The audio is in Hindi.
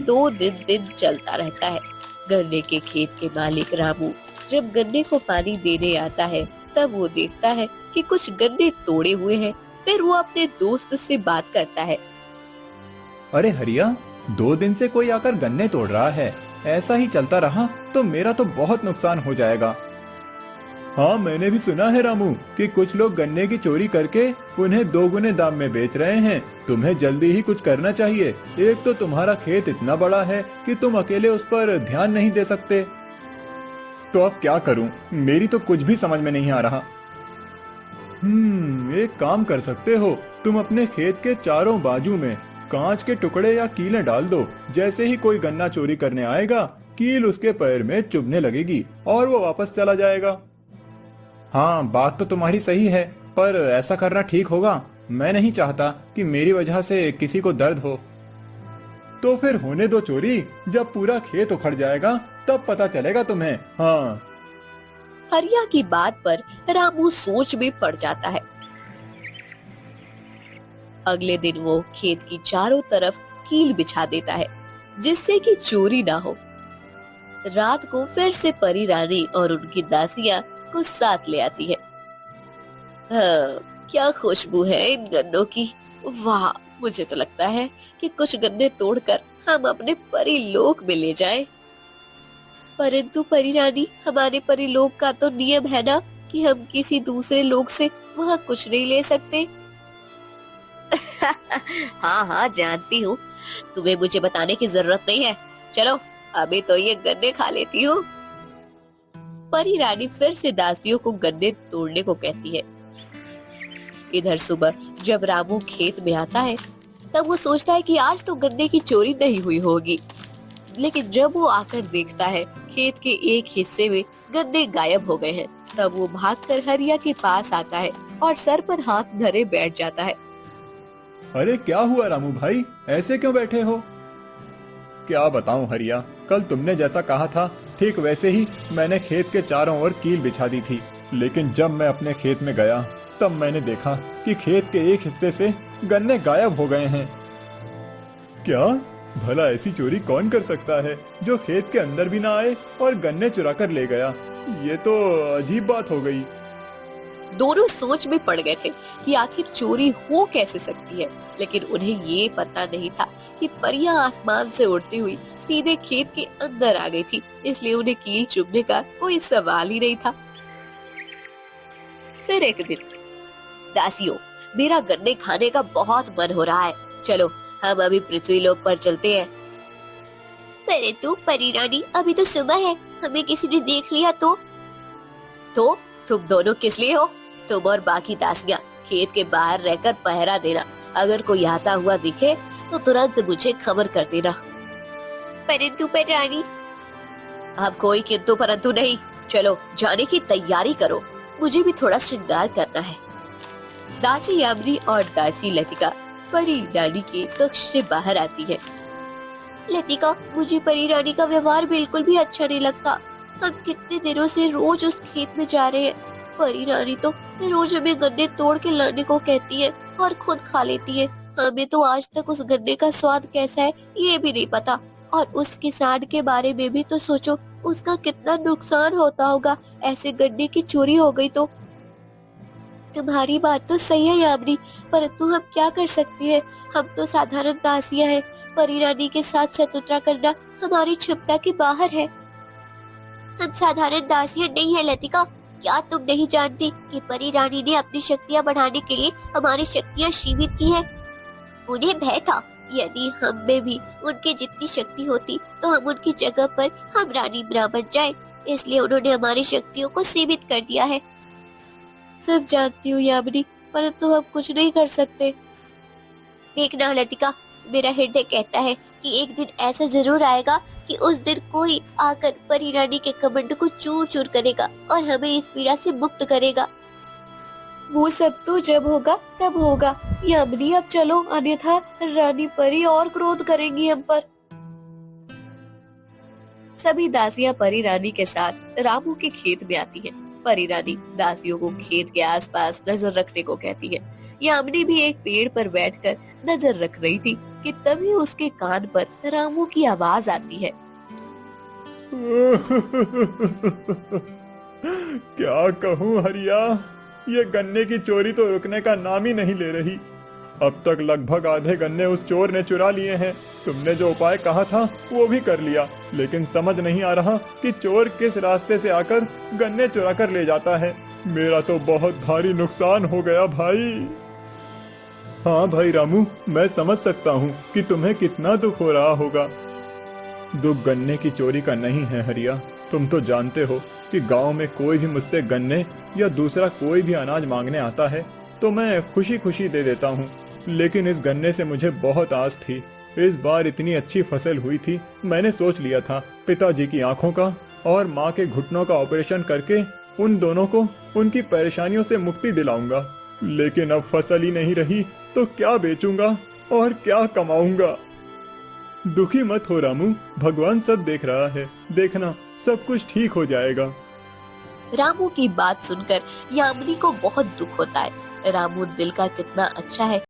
दो दिन चलता रहता है। गन्ने के खेत के मालिक रामू जब गन्ने को पानी देने आता है, तब वो देखता है कि कुछ गन्ने तोड़े हुए हैं। फिर वो अपने दोस्त से बात करता है। अरे हरिया, 2 दिन से कोई आकर गन्ने तोड़ रहा है। ऐसा ही चलता रहा तो मेरा तो बहुत नुकसान हो जाएगा। हाँ, मैंने भी सुना है रामू कि कुछ लोग गन्ने की चोरी करके उन्हें 2 गुने दाम में बेच रहे हैं। तुम्हें जल्दी ही कुछ करना चाहिए। एक तो तुम्हारा खेत इतना बड़ा है कि तुम अकेले उस पर ध्यान नहीं दे सकते। तो अब क्या करूं? मेरी तो कुछ भी समझ में नहीं आ रहा। एक काम कर सकते हो। तुम अपने खेत के चारों बाजू में कांच के टुकड़े या कीलें डाल दो। जैसे ही कोई गन्ना चोरी करने आएगा, कील उसके पैर में चुभने लगेगी और वो वापस चला जाएगा। हाँ, बात तो तुम्हारी सही है, पर ऐसा करना ठीक होगा? मैं नहीं चाहता कि मेरी वजह से किसी को दर्द हो। तो फिर होने दो चोरी। जब पूरा खेत उखड़ जाएगा तब पता चलेगा तुम्हें। हाँ। हरिया की बात पर रामू सोच में पड़ जाता है। अगले दिन वो खेत की चारों तरफ कील बिछा देता है, जिससे कि चोरी ना हो। रात को फिर से परी रानी और उनकी दासियां को साथ ले आती है। क्या खुशबू है इन गन्नों की। वाह, मुझे तो लगता है कि कुछ गन्ने तोड़कर हम अपने परी लोक में ले जाएं। परंतु परी रानी, हमारे परी लोक का तो नियम है ना कि हम किसी दूसरे लोक से वहाँ कुछ नहीं ले सकते। हाँ हाँ, जानती हूँ। तुम्हें मुझे बताने की जरूरत नहीं है। चलो, अभी तो ये गन्ने खा लेती हूँ। परी रानी फिर से दासियों को गन्ने तोड़ने को कहती है। इधर सुबह जब रामू खेत में आता है, तब वो सोचता है कि आज तो गन्ने की चोरी नहीं हुई होगी। लेकिन जब वो आकर देखता है खेत के एक हिस्से में गन्ने गायब हो गए हैं, तब वो भागकर हरिया के पास आता है और सर पर हाथ धरे बैठ जाता है। अरे क्या हुआ रामू भाई, ऐसे क्यों बैठे हो? क्या बताऊं हरिया, कल तुमने जैसा कहा था ठीक वैसे ही मैंने खेत के चारों ओर कील बिछा दी थी। लेकिन जब मैं अपने खेत में गया तब मैंने देखा कि खेत के एक हिस्से से गन्ने गायब हो गए हैं। क्या? भला ऐसी चोरी कौन कर सकता है जो खेत के अंदर भी ना आए और गन्ने चुरा कर ले गया? ये तो अजीब बात हो गई। दोनों सोच में पड़ गए थे कि आखिर चोरी हो कैसे सकती है, लेकिन उन्हें ये पता नहीं था कि परियां आसमान से उड़ती हुई सीधे खेत के अंदर आ गई थी, इसलिए उन्हें कील चुभने का कोई सवाल ही नहीं था। फिर एक दिन, दासियों, मेरा गन्ने खाने का बहुत मन हो रहा है। चलो, हम अभी पृथ्वी लोक पर चलते हैं। पर तू परी रानी, अभी तो सुबह है, हमें किसी ने देख लिया तो तुम दोनों किस लिए हो? तुम और बाकी दासियां खेत के बाहर रहकर पहरा देना। अगर कोई आता हुआ दिखे तो तुरंत मुझे खबर कर देना। परंतु पर रानी, अब कोई किंतु परंतु नहीं। चलो, जाने की तैयारी करो, मुझे भी थोड़ा श्रृंगार करना है। दासी यामिनी और दासी लतिका परी रानी के कक्ष से बाहर आती है। लतिका, मुझे परी रानी का व्यवहार बिल्कुल भी अच्छा नहीं लगता। हम कितने दिनों से रोज उस खेत में जा रहे हैं। परी रानी तो रोज हमें गन्ने तोड़ के लाने को कहती है और खुद खा लेती है। हमें तो आज तक उस गन्ने का स्वाद कैसा है ये भी नहीं पता। और उस किसान के बारे में भी तो सोचो, उसका कितना नुकसान होता होगा ऐसे गन्ने की चोरी हो गई तो। तुम्हारी बात तो सही है यामिनी, परंतु हम क्या कर सकते हैं? हम तो साधारण दासियां हैं। परी रानी के साथ शत्रुता करना हमारी क्षमता के बाहर है। हम साधारण दासियां नहीं है लतिका। क्या तुम नहीं जानती कि परी रानी ने अपनी शक्तियां बढ़ाने के लिए हमारी शक्तियां सीमित की है? उन्हें भय था यदि हम में भी उनकी जितनी शक्ति होती तो हम उनकी जगह पर हम रानी ना बन जाए, इसलिए उन्होंने हमारी शक्तियों को सीमित कर दिया है। सब जानती हूँ यामिनी, परंतु हम कुछ नहीं कर सकते। देखना लतिका, मेरा हृदय कहता है कि एक दिन ऐसा जरूर आएगा कि उस दिन कोई आकर परी रानी के कमंड को चूर चूर करेगा और हमें इस पीड़ा से मुक्त करेगा। वो सब तो जब होगा तब होगा यामिनी, अब चलो, अन्यथा रानी परी और क्रोध करेंगी हम पर। सभी दासियां परी रानी के साथ रामू के खेत में आती हैं। परी रानी दासियों को खेत के आसपास नजर रखने को कहती है। यामिनी भी एक पेड़ पर बैठकर नजर रख रही थी कि तभी उसके कान पर रामू की आवाज आती है। क्या कहूँ हरिया, ये गन्ने की चोरी तो रुकने का नाम ही नहीं ले रही। अब तक लगभग आधे गन्ने उस चोर ने चुरा लिए हैं। तुमने जो उपाय कहा था वो भी कर लिया, लेकिन समझ नहीं आ रहा कि चोर किस रास्ते से आकर गन्ने चुरा कर ले जाता है। मेरा तो बहुत भारी नुकसान हो गया भाई। हाँ भाई रामू, मैं समझ सकता हूँ कि तुम्हें कितना दुख हो रहा होगा। दुख गन्ने की चोरी का नहीं है हरिया। तुम तो जानते हो कि गांव में कोई भी मुझसे गन्ने या दूसरा कोई भी अनाज मांगने आता है तो मैं खुशी खुशी दे देता हूँ। लेकिन इस गन्ने से मुझे बहुत आस थी। इस बार इतनी अच्छी फसल हुई थी, मैंने सोच लिया था पिताजी की आंखों का और माँ के घुटनों का ऑपरेशन करके उन दोनों को उनकी परेशानियों से मुक्ति दिलाऊंगा। लेकिन अब फसल ही नहीं रही तो क्या बेचूंगा और क्या कमाऊंगा। दुखी मत हो रामू, भगवान सब देख रहा है। देखना सब कुछ ठीक हो जाएगा। रामू की बात सुनकर यामिनी को बहुत दुख होता है। रामू दिल का कितना अच्छा है